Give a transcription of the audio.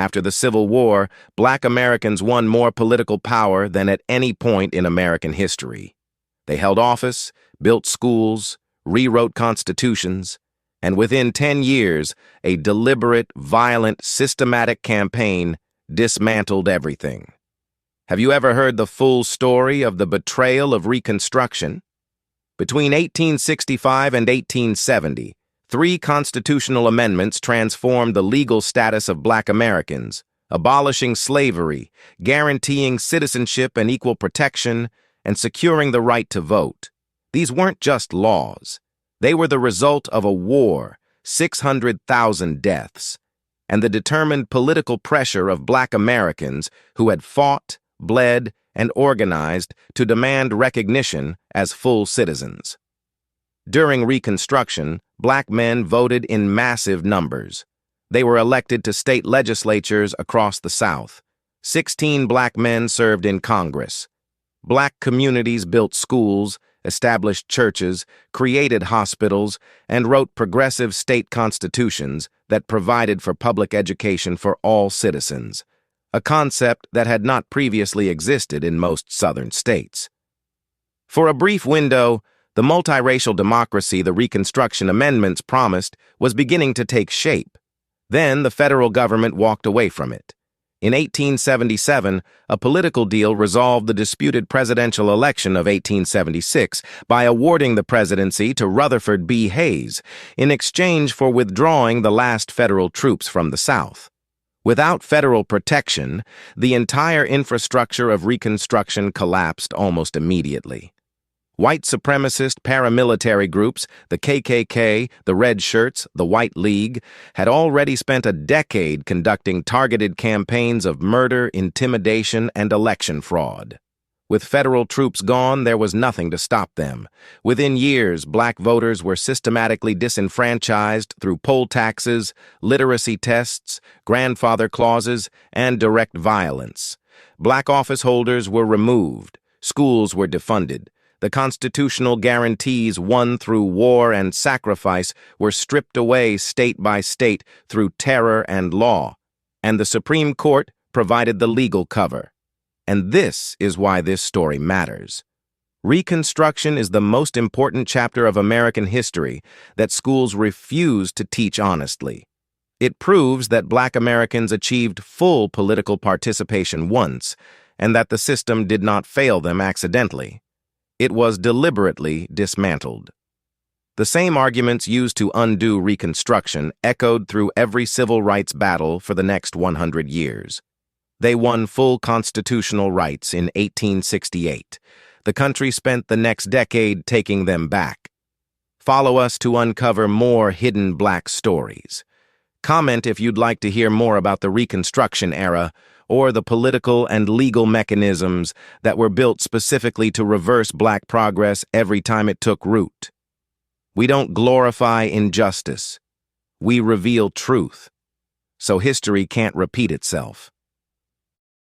After the Civil War, Black Americans won more political power than at any point in American history. They held office, built schools, rewrote constitutions, and within 10 years, a deliberate, violent, systematic campaign dismantled everything. Have you ever heard the full story of the betrayal of Reconstruction? Between 1865 and 1870, 3 constitutional amendments transformed the legal status of Black Americans, abolishing slavery, guaranteeing citizenship and equal protection, and securing the right to vote. These weren't just laws. They were the result of a war, 600,000 deaths, and the determined political pressure of Black Americans who had fought, bled, and organized to demand recognition as full citizens. During Reconstruction, Black men voted in massive numbers. They were elected to state legislatures across the South. 16 Black men served in Congress. Black communities built schools, established churches, created hospitals, and wrote progressive state constitutions that provided for public education for all citizens, a concept that had not previously existed in most Southern states. For a brief window, the multiracial democracy the Reconstruction Amendments promised was beginning to take shape. Then the federal government walked away from it. In 1877, a political deal resolved the disputed presidential election of 1876 by awarding the presidency to Rutherford B Hayes in exchange for withdrawing the last federal troops from the South. Without federal protection, the entire infrastructure of Reconstruction collapsed almost immediately. White supremacist paramilitary groups, the KKK, the Red Shirts, the White League, had already spent a decade conducting targeted campaigns of murder, intimidation, and election fraud. With federal troops gone, there was nothing to stop them. Within years, Black voters were systematically disenfranchised through poll taxes, literacy tests, grandfather clauses, and direct violence. Black office holders were removed. Schools were defunded. The constitutional guarantees won through war and sacrifice were stripped away state by state through terror and law, and the Supreme Court provided the legal cover. And this is why this story matters. Reconstruction is the most important chapter of American history that schools refuse to teach honestly. It proves that Black Americans achieved full political participation once, and that the system did not fail them accidentally. It was deliberately dismantled. The same arguments used to undo Reconstruction echoed through every civil rights battle for the next 100 years. They won full constitutional rights in 1868. The country spent the next decade taking them back. Follow us to uncover more hidden Black stories. Comment if you'd like to hear more about the Reconstruction era or the political and legal mechanisms that were built specifically to reverse Black progress every time it took root. We don't glorify injustice. We reveal truth, so history can't repeat itself.